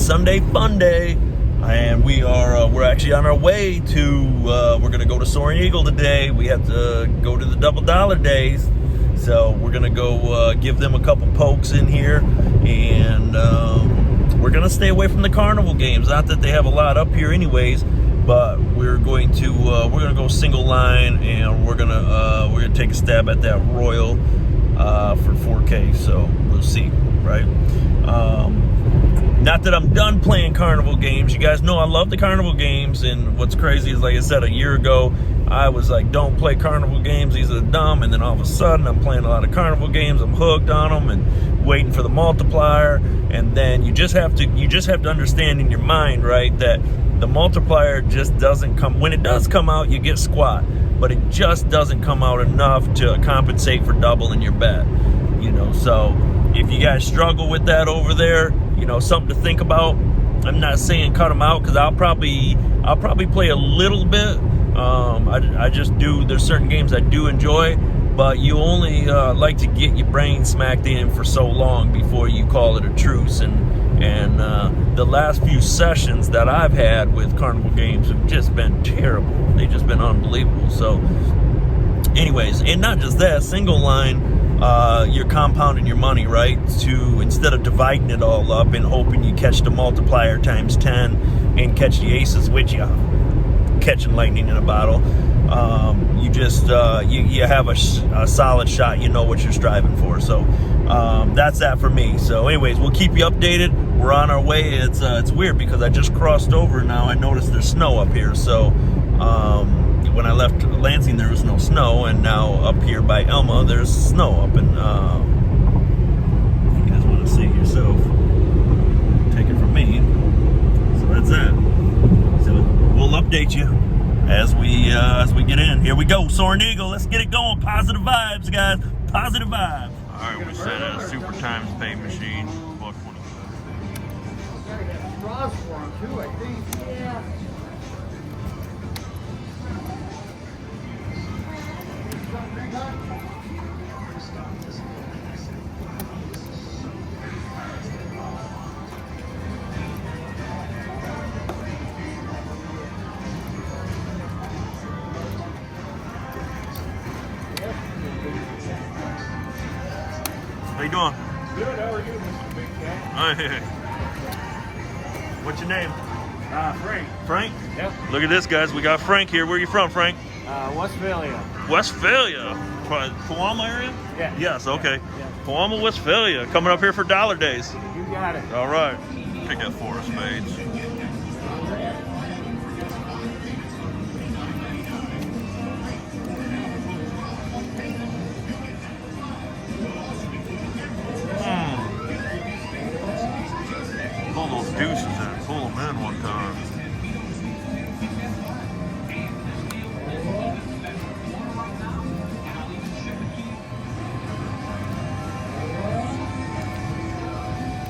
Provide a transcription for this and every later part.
Sunday fun day, and we're actually on our way to we're gonna go to Soaring Eagle today. We have to go to the double dollar days, so we're gonna go give them a couple pokes in here, and we're gonna stay away from the carnival games. Not that they have a lot up here anyways, but we're gonna go single line, and we're gonna take a stab at that Royal for 4K. So we'll see, right? Not that I'm done playing carnival games. You guys know I love the carnival games, and what's crazy is, like I said, a year ago I was like, don't play carnival games, these are dumb, and then all of a sudden I'm playing a lot of carnival games. I'm hooked on them and waiting for the multiplier. And then you just have to understand in your mind, right, that the multiplier just doesn't come. When it does come out, you get squat, but it just doesn't come out enough to compensate for doubling your bet, you know. So if you guys struggle with that over there, you know, something to think about. I'm not saying cut them out, because I'll probably play a little bit. I just do. There's certain games I do enjoy, but you only like to get your brain smacked in for so long before you call it a truce. And the last few sessions that I've had with carnival games have just been terrible. They've just been unbelievable. So anyways, and not just that, single line, you're compounding your money, right? Instead of dividing it all up and hoping you catch the multiplier times 10 and catch the aces with you, catching lightning in a bottle, you just you have a solid shot. You know what you're striving for. So that's that for me. So anyways, we'll keep you updated. We're on our way. It's weird because I just crossed over now. I noticed there's snow up here. So when I left Lansing, there was no snow, and now up here by Elma, there's snow up. And if you guys want to see it yourself, take it from me. So that's that. So we'll update you as we get in. Here we go, Soaring Eagle. Let's get it going. Positive vibes, guys. Positive vibes. All right, we set a super times pay machine. $1.20. Draws for him too, I think. Yeah. How you doing? Good, how are you, Mr. Bigkat? Hey. What's your name? Frank. Frank? Yep. Look at this, guys. We got Frank here. Where are you from, Frank? Westphalia. Westphalia. Palama area? Yeah. Yes, okay. Yeah. Palama, Westphalia. Coming up here for dollar days. You got it. All right. Pick that four of spades. Pull those deuces in. Pull them in one time.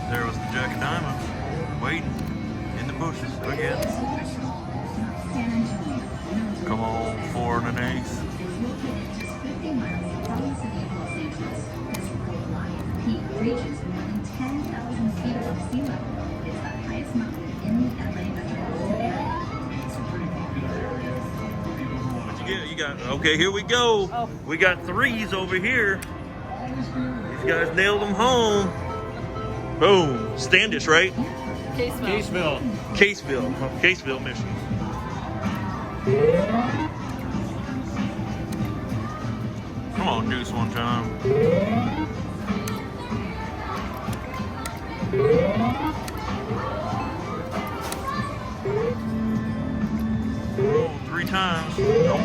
There was the jack of diamonds, waiting in the bushes again. Come on, four and an ace. Peak reaches more than 10,000 feet above sea level. It's the highest mountain in the LA metropolitan area. What you get? You got, okay, here we go. Oh. We got threes over here. These guys nailed them home. Boom. Standish, right? Caseville. Caseville, Michigan. Come on, deuce one time. Oh, three times. Nope.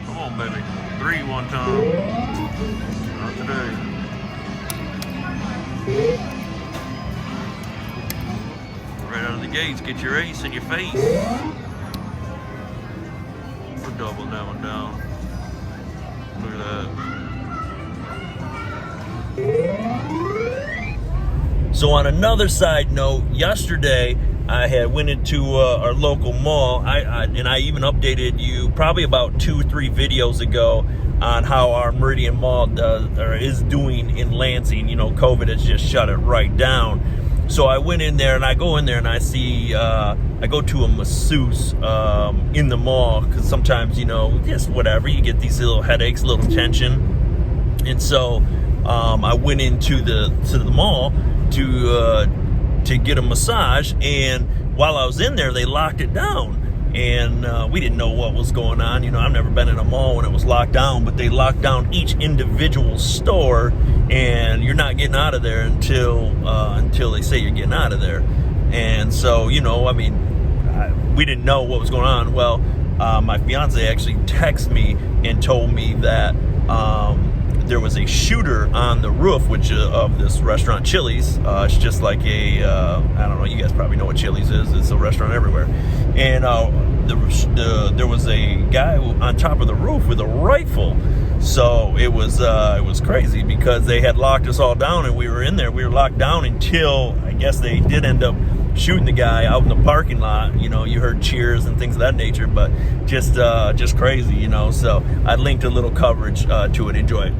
Come on, baby. Three one time. Not today. Right out of the gates, get your ace in your face. We're doubling that one down. Look at that. So on another side note, yesterday I had went into our local mall. I even updated you probably about 2-3 videos ago on how our Meridian Mall is doing in Lansing. You know, COVID has just shut it right down. So I went in there, and I go in there and I see, I go to a masseuse in the mall, because sometimes, you know, just whatever, you get these little headaches, little tension. And so I went into the mall to get a massage, and while I was in there, they locked it down. And we didn't know what was going on. You know, I've never been in a mall when it was locked down, but they locked down each individual store, and you're not getting out of there until they say you're getting out of there. And so, you know, I mean, we didn't know what was going on. Well, my fiance actually texted me and told me that there was a shooter on the roof, of this restaurant, Chili's. It's just like a, I don't know, you guys probably know what Chili's is. It's a restaurant everywhere. And there was a guy on top of the roof with a rifle. So it was crazy, because they had locked us all down, and we were in there. We were locked down until, I guess, they did end up shooting the guy out in the parking lot. You know, you heard cheers and things of that nature, but just crazy, you know. So I linked a little coverage to it. Enjoy it.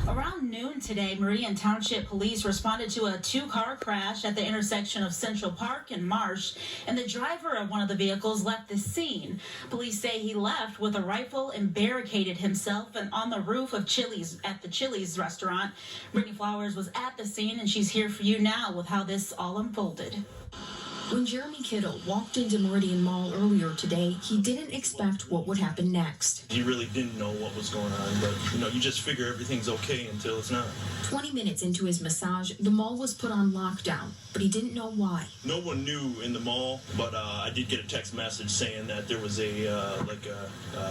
Around noon today, Meridian Township Police responded to a two-car crash at the intersection of Central Park and Marsh, and the driver of one of the vehicles left the scene. Police say he left with a rifle and barricaded himself and on the roof of the Chili's restaurant. Brittany Flowers was at the scene, and she's here for you now with how this all unfolded. When Jeremy Kittle walked into Meridian Mall earlier today, he didn't expect what would happen next. He really didn't know what was going on, but, you know, you just figure everything's okay until it's not. 20 minutes into his massage, the mall was put on lockdown, but he didn't know why. No one knew in the mall, but I did get a text message saying that there was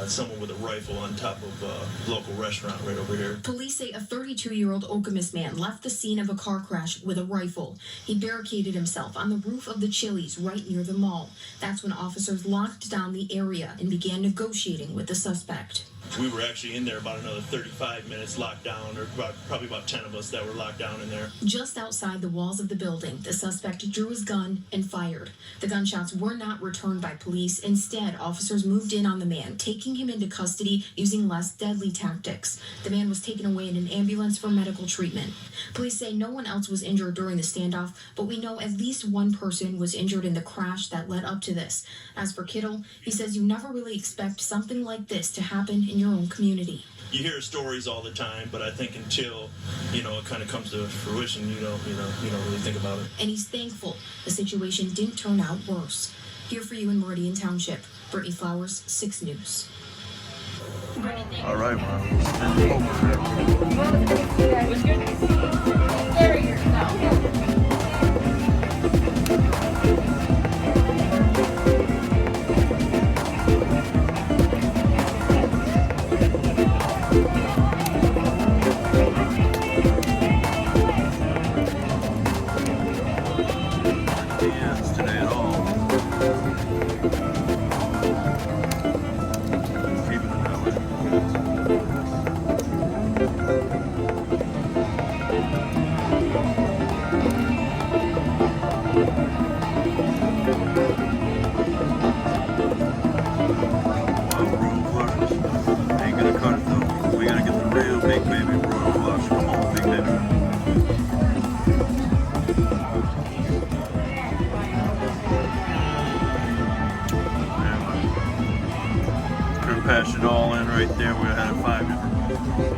someone with a rifle on top of a local restaurant right over here. Police say a 32-year-old Okemos man left the scene of a car crash with a rifle. He barricaded himself on the roof of the Chili's right near the mall. That's when officers locked down the area and began negotiating with the suspect. We were actually in there about another 35 minutes locked down, or probably about 10 of us that were locked down in there. Just outside the walls of the building, the suspect drew his gun and fired. The gunshots were not returned by police. Instead, officers moved in on the man, taking him into custody using less deadly tactics. The man was taken away in an ambulance for medical treatment. Police say no one else was injured during the standoff, but we know at least one person was injured in the crash that led up to this. As for Kittle, he says you never really expect something like this to happen in your own community. You hear stories all the time, but I think until, you know, it kind of comes to fruition, you don't really think about it. And he's thankful the situation didn't turn out worse. Here for you in Meridian Township, Brittany Flowers, 6 News. All right, man. It was good to see you. There you go. Today at all. Keeping it that way. Wow, royal flushes. Ain't gonna cut it though. We gotta get the real big baby royal flush. Come on, big baby. Patched it all in right there. We had 5 different ones.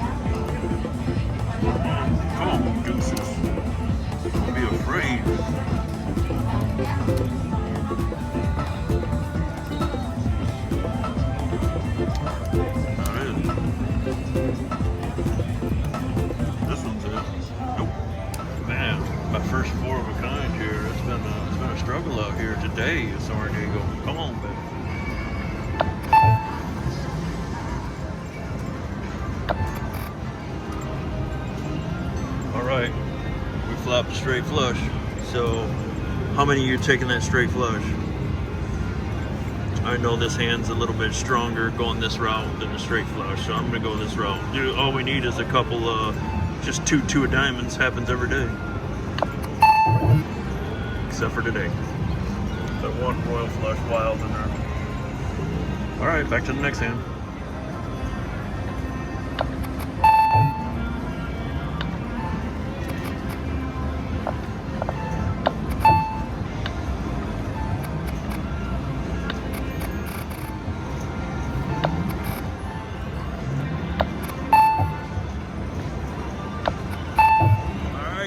Come on, Deuces. Don't be afraid. That is. This one's it. Nope. Man, my first 4 of a kind here. It's been a struggle out here today at Soaring Eagle. Come on, baby. Alright, we flopped a straight flush. So, how many of you are taking that straight flush? I know this hand's a little bit stronger going this route than the straight flush, so I'm going to go this route. All we need is a couple, just two of diamonds. Happens every day. except for today. That one royal flush wild in there. All right, back to the next hand.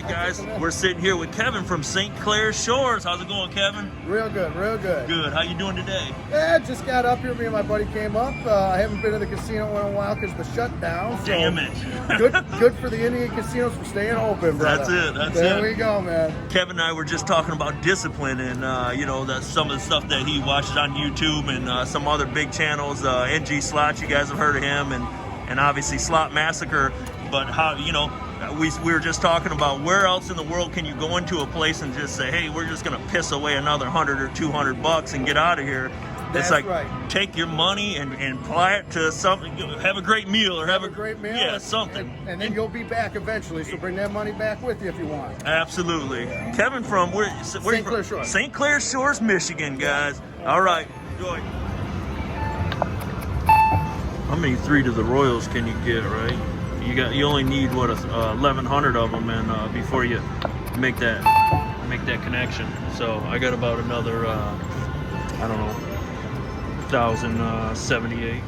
Guys, we're sitting here with Kevin from St. Clair Shores. How's it going, Kevin? Real good, real good. Good. How you doing today? Yeah, just got up here. Me and my buddy came up. I haven't been to the casino in a while because the shutdown. So Damn it. good for the Indian casinos for staying open, brother. That's it. That's there it. we go, man. Kevin and I were just talking about discipline and, you know, that's some of the stuff that he watches on YouTube and some other big channels. NG Slots, you guys have heard of him, and obviously Slot Massacre. But how, you know, we were just talking about where else in the world can you go into a place and just say, hey, we're just going to piss away another $100 or $200 and get out of here. That's it's like, right. Take your money and apply it to something. Have a great meal or have a great meal. Yeah, something. And then you'll be back eventually, so bring that money back with you if you want. Absolutely. Kevin from where St. you Clair from? Shores. St. Clair Shores, Michigan, guys. All right, enjoy. How many 3 to the Royals can you get, right? You only need what 1,100 of them, and before you make that connection. So I got about another I don't know 1,078.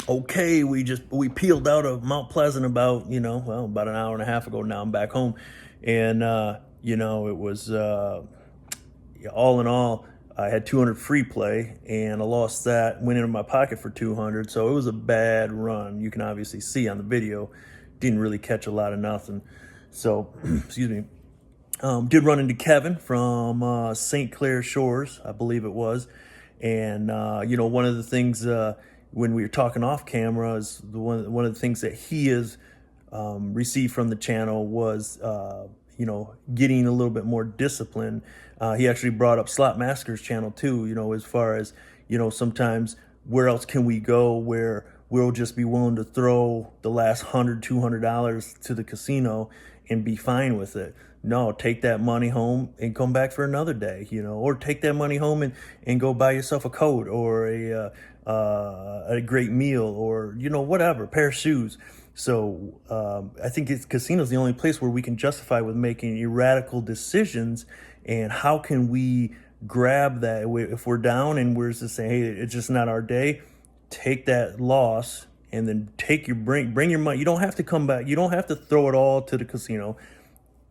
Okay, we peeled out of Mount Pleasant about about an hour and a half ago. Now I'm back home, and it was. All in all, I had 200 free play, and I lost that, went into my pocket for 200, so it was a bad run. You can obviously see on the video, didn't really catch a lot of nothing. So, excuse me, did run into Kevin from St. Clair Shores, I believe it was, and one of the things when we were talking off camera is one of the things that he has received from the channel was getting a little bit more discipline. He actually brought up Slot Massacre's channel too, as far as, sometimes where else can we go where we'll just be willing to throw the last $100, $200 to the casino and be fine with it. No, take that money home and come back for another day, or take that money home and go buy yourself a coat or a great meal or, whatever, pair of shoes. So I think casino's the only place where we can justify with making irradical decisions. And how can we grab that if we're down and we're just saying, hey, it's just not our day? Take that loss and then bring your money. You don't have to come back. You don't have to throw it all to the casino.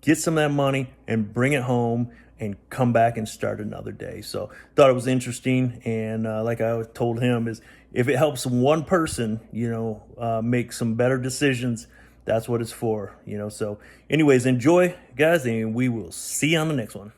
Get some of that money and bring it home and come back and start another day. So thought it was interesting. And like I told him, is if it helps one person, make some better decisions, that's what it's for, So anyways, enjoy, guys, and we will see you on the next one.